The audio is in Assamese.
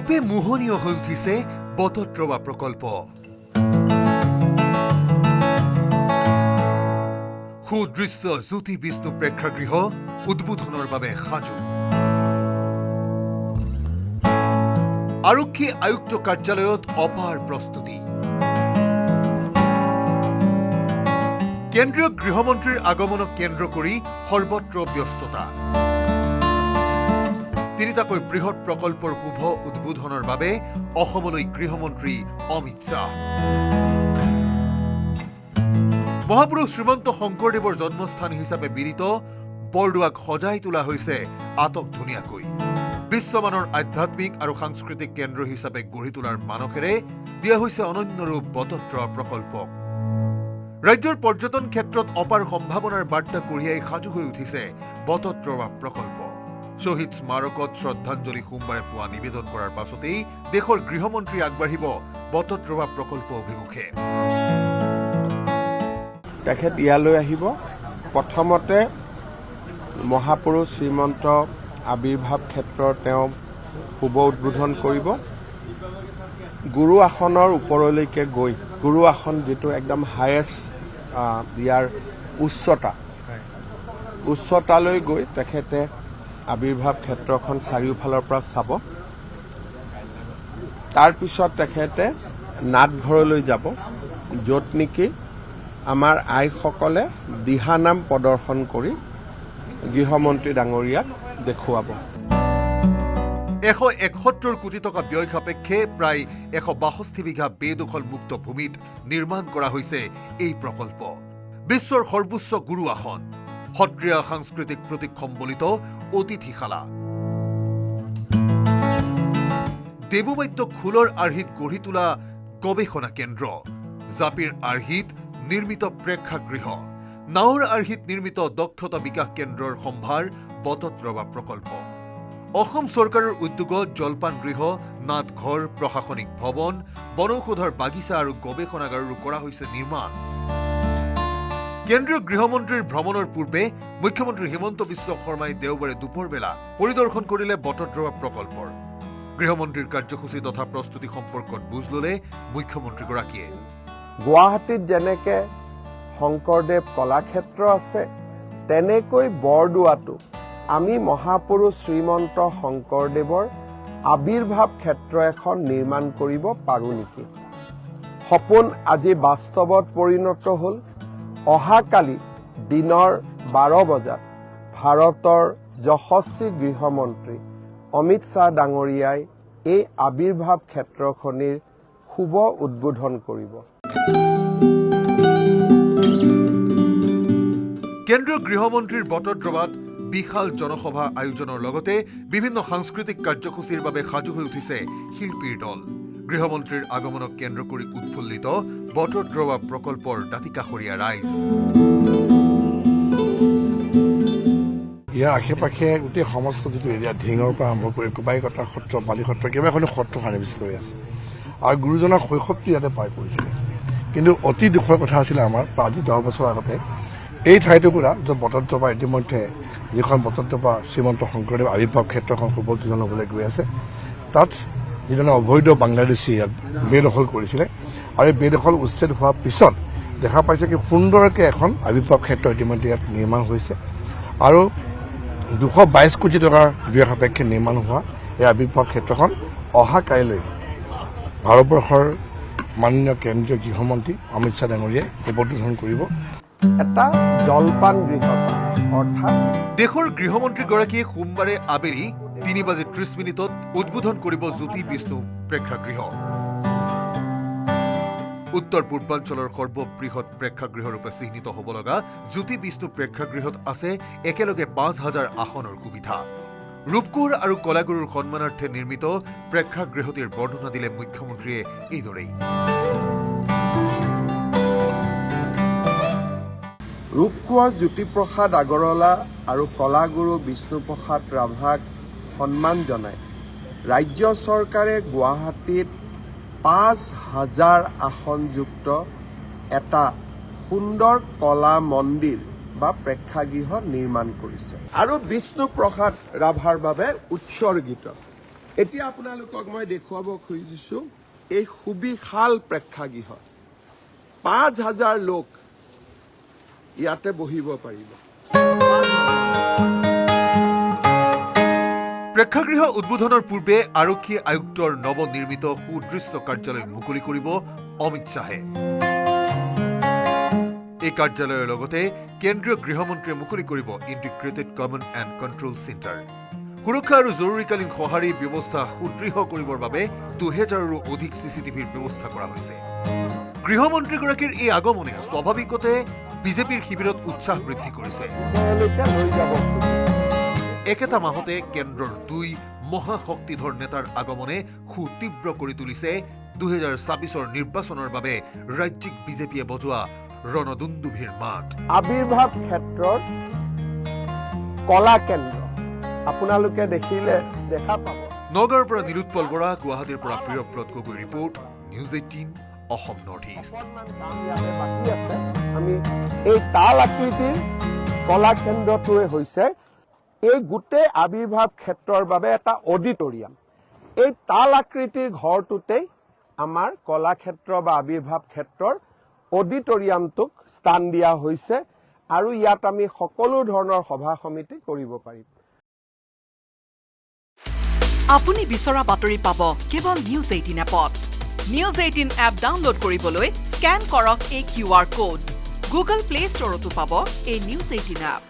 ৰূপে মোহনীয় হৈ উঠিছে বটদ্ৰৱা প্ৰকল্প। সুদৃশ্য জ্যোতি বিষ্ণু প্ৰেক্ষাগৃহ উদ্বোধনৰ বাবে সাজু। আৰক্ষী আয়ুক্ত কাৰ্যালয়ত অপাৰ প্ৰস্তুতি। কেন্দ্ৰীয় গৃহমন্ত্ৰীৰ আগমনক কেন্দ্ৰ কৰি সৰ্বত্ৰ ব্যস্ততা। তিনিটাকৈ বৃহৎ প্ৰকল্পৰ শুভ উদ্বোধনৰ বাবে অসমলৈ গৃহমন্ত্ৰী অমিত শ্বাহ। মহাপুৰুষ শ্ৰীমন্ত শংকৰদেৱৰ জন্মস্থান হিচাপে বিদিত বৰদোৱাক সজাই তোলা হৈছে আটকধুনীয়াকৈ। বিশ্বমানৰ আধ্যাত্মিক আৰু সাংস্কৃতিক কেন্দ্ৰ হিচাপে গঢ়ি তোলাৰ মানসেৰে দিয়া হৈছে অনন্য ৰূপ বটদ্ৰৱা প্ৰকল্পক। ৰাজ্যৰ পৰ্যটন ক্ষেত্ৰত অপাৰ সম্ভাৱনাৰ বাৰ্তা কঢ়িয়াই সাজু হৈ উঠিছে বটদ্ৰৱা প্ৰকল্প। শ্বহীদ স্মাৰকত শ্ৰদ্ধাঞ্জলি সোমবাৰে পুৱা নিবেদন কৰাৰ পাছতেই দেশৰ গৃহমন্ত্ৰী আগবাঢ়িব বটদ্ৰৱা প্ৰকল্প অভিমুখে। তেখেত ইয়ালৈ আহিব। প্ৰথমতে মহাপুৰুষ শ্ৰীমন্ত আবিৰ্ভাৱ ক্ষেত্ৰৰ তেওঁ শুভ উদ্বোধন কৰিব। গুৰু আসনৰ ওপৰলৈকে গৈ, গুৰু আসন যিটো একদম হায়েষ্ট ইয়াৰ উচ্চতালৈ গৈ তেখেতে আবিৰ্ভাৱ ক্ষেত্ৰখন চাৰিওফালৰ পৰা চাব। তাৰপিছত তেখেতে নাটঘৰলৈ যাব, য'ত নেকি আমাৰ আইসকলে দিহানাম প্ৰদৰ্শন কৰি গৃহমন্ত্ৰী ডাঙৰীয়াক দেখুৱাব। 171 কোটি টকা ব্যয় সাপেক্ষে প্ৰায় 162 বিঘা বেদখল মুক্ত ভূমিত নিৰ্মাণ কৰা হৈছে এই প্ৰকল্প। বিশ্বৰ সৰ্বোচ্চ গুৰু আসন, সত্ৰীয়া সাংস্কৃতিক প্ৰতীক সম্বলিত অতিথিশালা, দেৱবাদ্য খোলৰ আৰ্হিত গঢ়ি তোলা গৱেষণা কেন্দ্ৰ, জাপিৰ আৰ্হিত নিৰ্মিত প্ৰেক্ষাগৃহ, নাওৰ আৰ্হিত নিৰ্মিত দক্ষতা বিকাশ কেন্দ্ৰৰ সম্ভাৰ বটদ্ৰৱা প্ৰকল্প। অসম চৰকাৰৰ উদ্যোগত জলপান গৃহ, নাটঘৰ, প্ৰশাসনিক ভৱন, বনৌষধৰ বাগিচা আৰু গৱেষণাগাৰৰো কৰা হৈছে নিৰ্মাণ। কেন্দ্ৰীয় গৃহমন্ত্ৰীৰ ভ্ৰমণৰ পূৰ্বে মুখ্যমন্ত্ৰী হিমন্ত বিশ্ব শৰ্মাই দেওবাৰে দুপৰবেলা পৰিদৰ্শন কৰিলে বটদ্ৰৱা প্ৰকল্পৰ। গৃহমন্ত্ৰীৰ কাৰ্যসূচী তথা প্ৰস্তুতি সম্পৰ্কত বুজ ললে মুখ্যমন্ত্ৰীগৰাকীয়ে। গুৱাহাটীত যেনেকে শংকৰদেৱ কলাক্ষেত্ৰ আছে, তেনেকৈ বৰদোৱাতো আমি মহাপুৰুষ শ্ৰীমন্ত শংকৰদেৱৰ আবিৰ্ভাৱ ক্ষেত্ৰ এখন নিৰ্মাণ কৰিব পাৰোঁ নেকি? সপোন আজি বাস্তৱত পৰিণত হ'ল। অহাকালি দিনৰ 12 বজাত ভাৰতৰ যশস্বী গৃহমন্ত্ৰী অমিত শ্বাহ ডাঙৰীয়াই এই আবিৰ্ভাৱ ক্ষেত্ৰখনিৰ শুভ উদ্বোধন কৰিব। কেন্দ্ৰীয় গৃহমন্ত্ৰীৰ বটদ্ৰৱাত বিশাল জনসভা আয়োজনৰ লগতে বিভিন্ন সাংস্কৃতিক কাৰ্যসূচীৰ বাবে সাজু হৈ উঠিছে শিল্পীৰ দল। গৃহমন্ত্ৰীৰ আগমনক কেন্দ্ৰ কৰি উৎফুল্লিত বটদ্ৰৱা প্ৰকল্পৰ দাঁতিকাষৰীয়া ৰাইজ। ইয়াৰ আশে পাশে গোটেই সমস্ত যিটো এৰিয়া, ঢিঙৰ পৰা আৰম্ভ কৰি কোবাইকটা সত্ৰ, বালি সত্ৰ, কেইবাখনো সত্ৰ সন্নিৱেশ কৰি আছে। আৰু গুৰুজনাৰ শৈশৱটো ইয়াতে পাই পৰিছিলে। কিন্তু অতি দুখৰ কথা আছিলে আমাৰ আজি 10 বছৰ আগতে এই ঠাইটুকুৰা য'ত বটদ্ৰৱা ইতিমধ্যে যিখন বটদ্ৰৱা শ্ৰীমন্ত শংকৰদেৱ আবিৰ্ভাৱ ক্ষেত্ৰখন শুভ উদ্বোধন হ'বলৈ গৈ আছে, তাত যিজনে অবৈধ বাংলাদেশী ইয়াত বেদখল কৰিছিলে। আৰু এই বেদখল উচ্ছেদ হোৱাৰ পিছত দেখা পাইছে কি সুন্দৰকৈ এখন আবিৰ্ভাৱ ক্ষেত্ৰ ইতিমধ্যে ইয়াত নিৰ্মাণ হৈছে। আৰু 222 কোটি টকাৰ ব্যয় সাপেক্ষে নিৰ্মাণ হোৱা এই আবিৰ্ভাৱ ক্ষেত্ৰখন অহা কাইলৈ ভাৰতবৰ্ষৰ মাননীয় কেন্দ্ৰীয় গৃহমন্ত্ৰী অমিত শ্বাহ ডাঙৰীয়াই শুভ উদ্বোধন কৰিব। এটা জলপান গৃহ অৰ্থাৎ দেশৰ গৃহমন্ত্ৰীগৰাকীয়ে সোমবাৰে আবেলি 3:30 উদ্বোধন কৰিব জ্যোতি বিষ্ণু প্ৰেক্ষাগৃহ। উত্তৰ পূৰ্বাঞ্চলৰ সৰ্ববৃহৎ প্ৰেক্ষাগৃহৰূপে চিহ্নিত হ'ব লগা জ্যোতি বিষ্ণু প্ৰেক্ষাগৃহত আছে একেলগে 5,000 আসনৰ সুবিধা। ৰূপকোঁৱৰ আৰু কলাগুৰুৰ সন্মানাৰ্থে নিৰ্মিত প্ৰেক্ষাগৃহটিৰ বৰ্ণনা দিলে মুখ্যমন্ত্ৰীয়ে এইদৰেই। ৰূপকোঁৱৰ জ্যোতিপ্ৰসাদ আগৰৱালা আৰু কলাগুৰু বিষ্ণুপ্ৰসাদ ৰাভাক সন্মান জনাই ৰাজ্য চৰকাৰে গুৱাহাটীত 5,000 আসনযুক্ত এটা সুন্দৰ কলা মন্দিৰ বা প্ৰেক্ষাগৃহ নিৰ্মাণ কৰিছে আৰু বিষ্ণুপ্ৰসাদ ৰাভাৰ বাবে উৎসৰ্গিত এতিয়া আপোনালোকক মই দেখুৱাব খুজিছোঁ এই সুবিশাল প্ৰেক্ষাগৃহ 5,000 লোক ইয়াতে বহিব পাৰিব। প্ৰেক্ষাগৃহ উদ্বোধনৰ পূৰ্বে আৰক্ষী আয়ুক্তৰ নৱনিৰ্মিত সুদৃশ্য কাৰ্যালয় মুকলি কৰিব অমিত শ্বাহে। এই কাৰ্যালয়ৰ লগতে কেন্দ্ৰীয় গৃহমন্ত্ৰীয়ে মুকলি কৰিব integrated common and control centre. সুৰক্ষা আৰু জৰুৰীকালীন সঁহাৰি ব্যৱস্থা সুদৃঢ় কৰিবৰ বাবে 2000ৰো অধিক চিচিটিভিৰ ব্যৱস্থা কৰা হৈছে। গৃহমন্ত্ৰীগৰাকীৰ এই আগমনে স্বাভাৱিকতে বিজেপিৰ শিবিৰত উৎসাহ বৃদ্ধি কৰিছে। একেটা মাহতে কেন্দ্ৰৰ 2 মহাশক্তিধৰ নেতাৰ আগমনে সুতীব্ৰ কৰি তুলিছে 2024ৰ নিৰ্বাচনৰ বাবে ৰাজ্যিক বিজেপিয়ে বজোৱা ৰণদুন্দুভিৰ মাত। আবিৰ্ভাৱ ক্ষেত্ৰৰ কলা কেন্দ্ৰ আপোনালোকে দেখিলে দেখা পাব। নগাঁৱৰ পৰা নিৰুৎপল বৰা, গুৱাহাটীৰ পৰা Priyabrata Gogoi report, news 18 Assam north east. আমি এই তাল আকৃতিৰ কলা কেন্দ্ৰটোৱে হৈছে এই গোটেই আবিৰ্ভাৱ ক্ষেত্ৰৰ বাবে এটা অডিটৰিয়াম। এই তাল আকৃতিৰ ঘৰটোতেই আমাৰ কলাক্ষেত্ৰ বা আবিৰ্ভাৱ ক্ষেত্ৰৰ অডিটৰিয়ামটোক স্থান দিয়া হৈছে আৰু ইয়াত আমি সকলো ধৰণৰ সভা সমিতি কৰিব পাৰিম। আপুনি বিচৰা বাতৰি পাব কেৱল নিউজ 18 এপত। নিউজ 18 এপ ডাউনলোড কৰিবলৈ স্কেন কৰক এই QR কোড। গুগল প্লে ষ্টৰতো পাব এই নিউজ 18 এপ।